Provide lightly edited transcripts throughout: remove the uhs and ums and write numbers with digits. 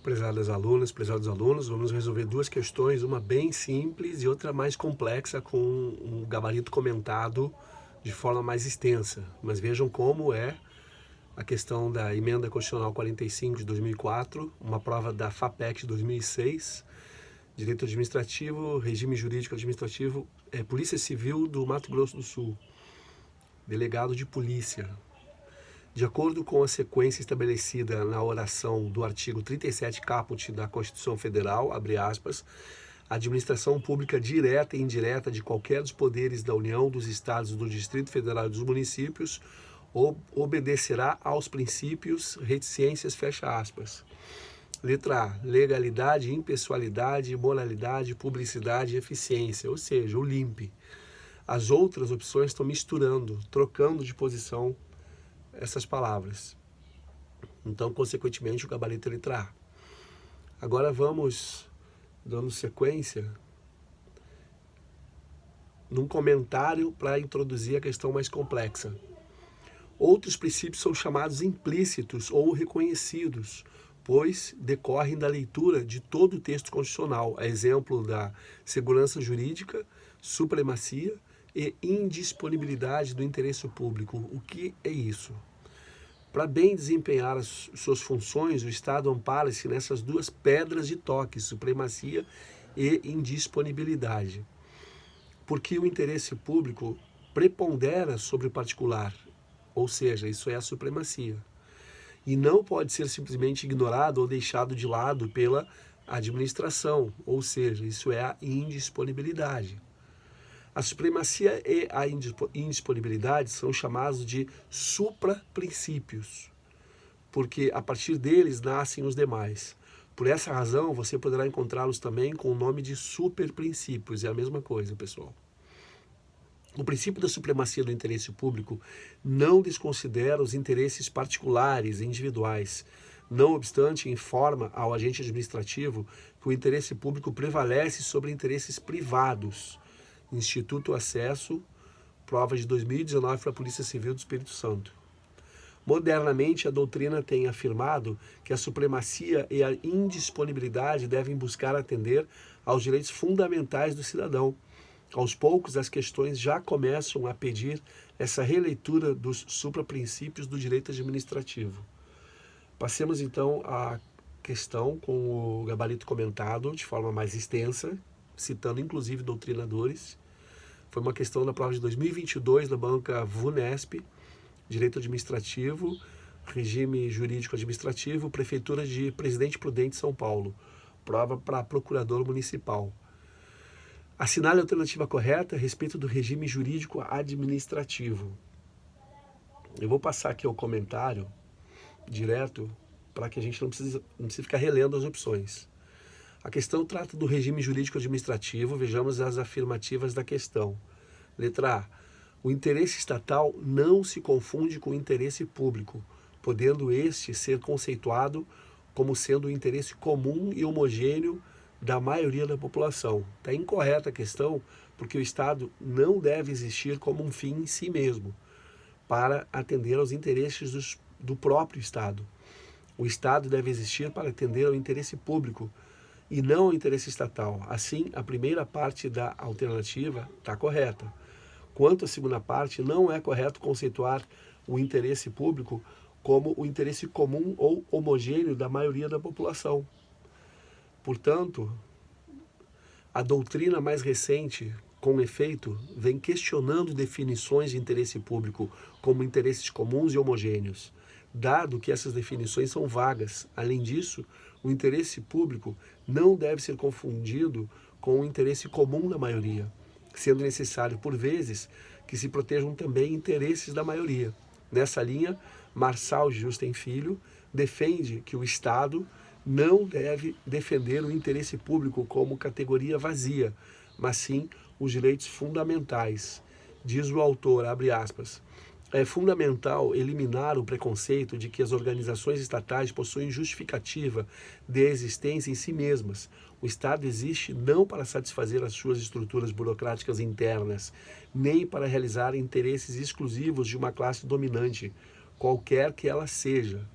Prezadas alunas, prezados alunos, vamos resolver duas questões, uma bem simples e outra mais complexa, com um gabarito comentado de forma mais extensa. Mas vejam como é a questão da Emenda Constitucional 45 de 2004, uma prova da FAPEC de 2006, Direito Administrativo, Regime Jurídico Administrativo, Polícia Civil do Mato Grosso do Sul, Delegado de Polícia. De acordo com a sequência estabelecida na oração do artigo 37 caput da Constituição Federal, abre aspas, a administração pública direta e indireta de qualquer dos poderes da União, dos Estados, do Distrito Federal e dos municípios obedecerá aos princípios reticências, fecha aspas. Letra A, legalidade, impessoalidade, moralidade, publicidade e eficiência, ou seja, o LIMP. As outras opções estão misturando, trocando de posição essas palavras. Então, consequentemente, o gabarito é letra A. Agora vamos dando sequência num comentário para introduzir a questão mais complexa. Outros princípios são chamados implícitos ou reconhecidos, pois decorrem da leitura de todo o texto constitucional, a exemplo da segurança jurídica, supremacia e indisponibilidade do interesse público. O que é isso? Para bem desempenhar as suas funções, o Estado ampara-se nessas duas pedras de toque, supremacia e indisponibilidade. Porque o interesse público prepondera sobre o particular, ou seja, isso é a supremacia. E não pode ser simplesmente ignorado ou deixado de lado pela administração, ou seja, isso é a indisponibilidade. A supremacia e a indisponibilidade são chamados de supraprincípios, porque a partir deles nascem os demais. Por essa razão, você poderá encontrá-los também com o nome de superprincípios, é a mesma coisa, pessoal. O princípio da supremacia do interesse público não desconsidera os interesses particulares e individuais. Não obstante, informa ao agente administrativo que o interesse público prevalece sobre interesses privados. Instituto Acesso, prova de 2019 para a Polícia Civil do Espírito Santo. Modernamente, a doutrina tem afirmado que a supremacia e a indisponibilidade devem buscar atender aos direitos fundamentais do cidadão. Aos poucos, as questões já começam a pedir essa releitura dos supraprincípios do direito administrativo. Passemos então à questão com o gabarito comentado de forma mais extensa, citando inclusive doutrinadores. Foi uma questão da prova de 2022 da banca VUNESP, Direito Administrativo, Regime Jurídico Administrativo, Prefeitura de Presidente Prudente, São Paulo. Prova para procurador municipal. Assinale a alternativa correta a respeito do regime jurídico administrativo. Eu vou passar aqui o comentário direto para que a gente não precise ficar relendo as opções. A questão trata do regime jurídico administrativo, vejamos as afirmativas da questão. Letra A. O interesse estatal não se confunde com o interesse público, podendo este ser conceituado como sendo o interesse comum e homogêneo da maioria da população. Está incorreta a questão, porque o Estado não deve existir como um fim em si mesmo, para atender aos interesses do próprio Estado. O Estado deve existir para atender ao interesse público, e não ao interesse estatal. Assim, a primeira parte da alternativa está correta. Quanto à segunda parte, não é correto conceituar o interesse público como o interesse comum ou homogêneo da maioria da população. Portanto, a doutrina mais recente, com efeito, vem questionando definições de interesse público como interesses comuns e homogêneos, dado que essas definições são vagas. Além disso, o interesse público não deve ser confundido com o interesse comum da maioria, sendo necessário, por vezes, que se protejam também interesses da maioria. Nessa linha, Marçal Justen Filho defende que o Estado não deve defender o interesse público como categoria vazia, mas sim os direitos fundamentais. Diz o autor, abre aspas, é fundamental eliminar o preconceito de que as organizações estatais possuem justificativa de existência em si mesmas. O Estado existe não para satisfazer as suas estruturas burocráticas internas, nem para realizar interesses exclusivos de uma classe dominante, qualquer que ela seja.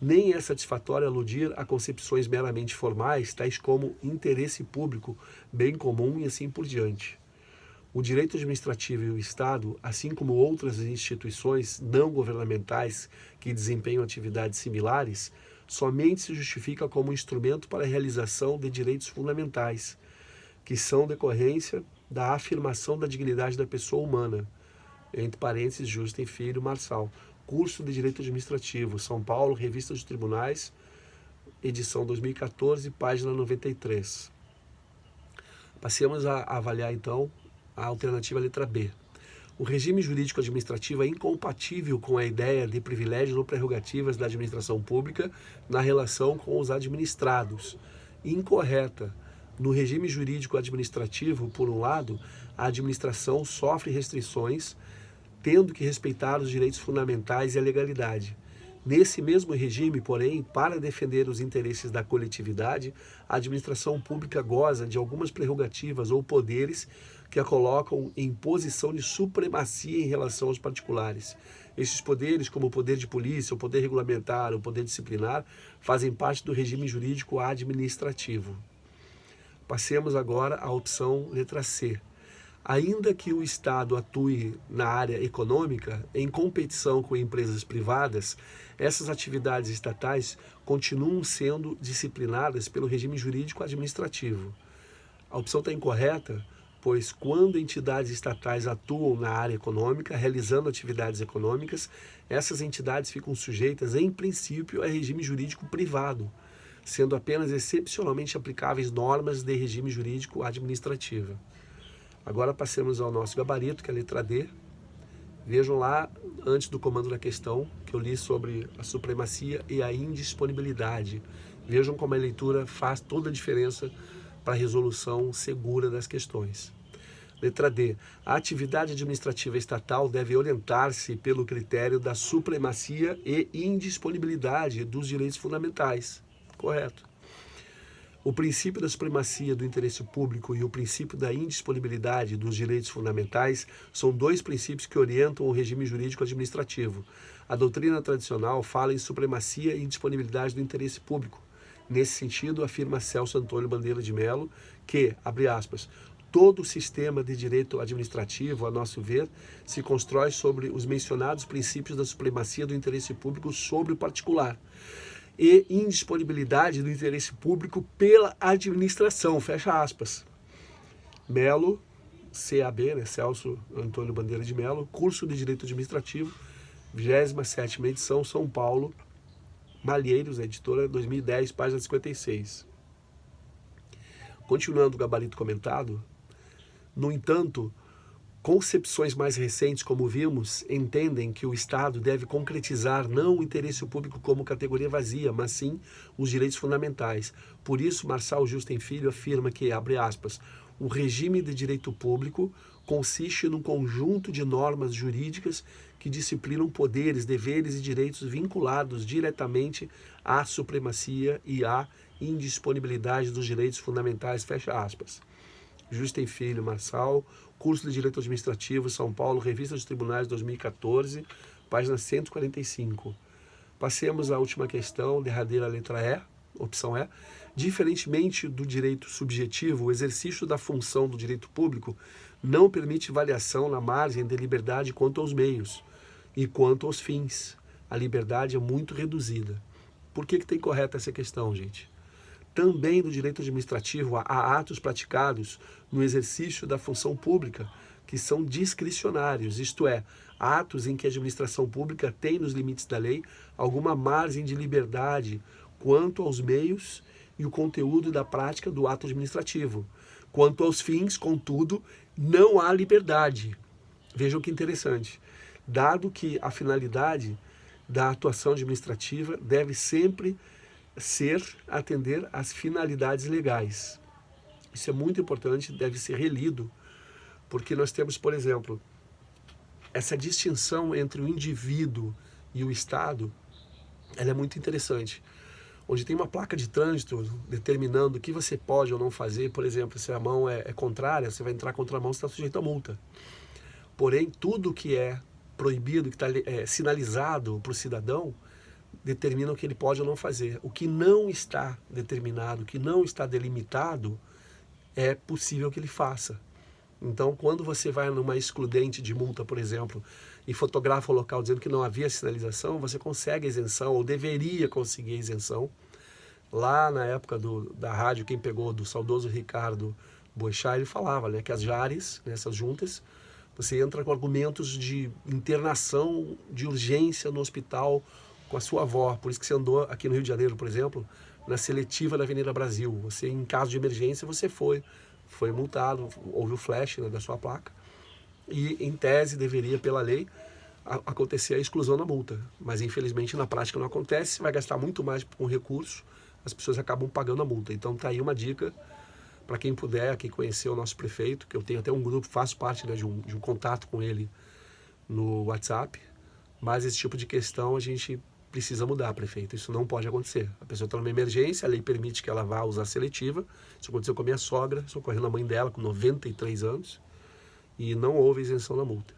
nem é satisfatório aludir a concepções meramente formais, tais como interesse público, bem comum e assim por diante. O direito administrativo e o Estado, assim como outras instituições não governamentais que desempenham atividades similares, somente se justifica como instrumento para a realização de direitos fundamentais, que são decorrência da afirmação da dignidade da pessoa humana, entre parênteses, Justem Filho, Marçal. Curso de Direito Administrativo, São Paulo, Revista dos Tribunais, edição 2014, página 93. Passemos a avaliar, então, a alternativa letra B. O regime jurídico administrativo é incompatível com a ideia de privilégios ou prerrogativas da administração pública na relação com os administrados. Incorreta. No regime jurídico administrativo, por um lado, a administração sofre restrições, tendo que respeitar os direitos fundamentais e a legalidade. Nesse mesmo regime, porém, para defender os interesses da coletividade, a administração pública goza de algumas prerrogativas ou poderes que a colocam em posição de supremacia em relação aos particulares. Esses poderes, como o poder de polícia, o poder regulamentar, o poder disciplinar, fazem parte do regime jurídico administrativo. Passemos agora à opção letra C. Ainda que o Estado atue na área econômica, em competição com empresas privadas, essas atividades estatais continuam sendo disciplinadas pelo regime jurídico administrativo. A opção está incorreta, pois quando entidades estatais atuam na área econômica, realizando atividades econômicas, essas entidades ficam sujeitas, em princípio, a regime jurídico privado, sendo apenas excepcionalmente aplicáveis normas de regime jurídico administrativo. Agora passemos ao nosso gabarito, que é a letra D. Vejam lá, antes do comando da questão, que eu li sobre a supremacia e a indisponibilidade. Vejam como a leitura faz toda a diferença para a resolução segura das questões. Letra D. A atividade administrativa estatal deve orientar-se pelo critério da supremacia e indisponibilidade dos direitos fundamentais. Correto. O princípio da supremacia do interesse público e o princípio da indisponibilidade dos direitos fundamentais são dois princípios que orientam o regime jurídico administrativo. A doutrina tradicional fala em supremacia e indisponibilidade do interesse público. Nesse sentido, afirma Celso Antônio Bandeira de Mello que, abre aspas, todo o sistema de direito administrativo, a nosso ver, se constrói sobre os mencionados princípios da supremacia do interesse público sobre o particular e indisponibilidade do interesse público pela administração, fecha aspas. Melo, CAB, né, Celso Antônio Bandeira de Mello, curso de Direito Administrativo, 27ª edição, São Paulo, Malheiros, editora, 2010, página 56. Continuando o gabarito comentado, no entanto, concepções mais recentes, como vimos, entendem que o Estado deve concretizar não o interesse público como categoria vazia, mas sim os direitos fundamentais. Por isso, Marçal Justem Filho afirma que, abre aspas, o regime de direito público consiste num conjunto de normas jurídicas que disciplinam poderes, deveres e direitos vinculados diretamente à supremacia e à indisponibilidade dos direitos fundamentais, fecha aspas. Justem Filho, Marçal, curso de Direito Administrativo, São Paulo, Revista dos Tribunais, 2014, página 145. Passemos à última questão, derradeira letra E, opção E. Diferentemente do direito subjetivo, o exercício da função do direito público não permite variação na margem de liberdade quanto aos meios e quanto aos fins. A liberdade é muito reduzida. Por que tem correta essa questão, gente? Também no direito administrativo há atos praticados no exercício da função pública que são discricionários, isto é, atos em que a administração pública tem, nos limites da lei, alguma margem de liberdade quanto aos meios e o conteúdo da prática do ato administrativo. Quanto aos fins, contudo, não há liberdade. Vejam que interessante. Dado que a finalidade da atuação administrativa deve sempre ser atender às finalidades legais. Isso é muito importante, deve ser relido, porque nós temos, por exemplo, essa distinção entre o indivíduo e o Estado, ela é muito interessante. Onde tem uma placa de trânsito determinando o que você pode ou não fazer, por exemplo, se a mão é contrária, você vai entrar contra a mão, você está sujeito a multa. Porém, tudo que é proibido, que está sinalizado para o cidadão, determina o que ele pode ou não fazer. O que não está determinado, o que não está delimitado, é possível que ele faça. Então, quando você vai numa excludente de multa, por exemplo, e fotografa o local dizendo que não havia sinalização, você consegue a isenção, ou deveria conseguir a isenção. Lá na época da rádio, quem pegou do saudoso Ricardo Boechat, ele falava, né, que as JARES, né, essas juntas, você entra com argumentos de internação de urgência no hospital com a sua avó. Por isso que você andou aqui no Rio de Janeiro, por exemplo, na seletiva da Avenida Brasil. Você, em caso de emergência, você foi multado, houve o flash, né, da sua placa. E, em tese, deveria, pela lei, acontecer a exclusão da multa. Mas, infelizmente, na prática não acontece. Você vai gastar muito mais com recurso, as pessoas acabam pagando a multa. Então, tá aí uma dica para quem puder aqui conhecer o nosso prefeito, que eu tenho até um grupo, faço parte, né, de um contato com ele no WhatsApp. Mas esse tipo de questão a gente precisa mudar, prefeito. Isso não pode acontecer. A pessoa está numa emergência, a lei permite que ela vá usar seletiva. Isso aconteceu com a minha sogra, socorrendo a mãe dela com 93 anos, e não houve isenção da multa.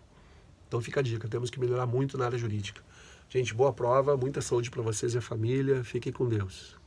Então fica a dica, temos que melhorar muito na área jurídica. Gente, boa prova, muita saúde para vocês e a família. Fiquem com Deus.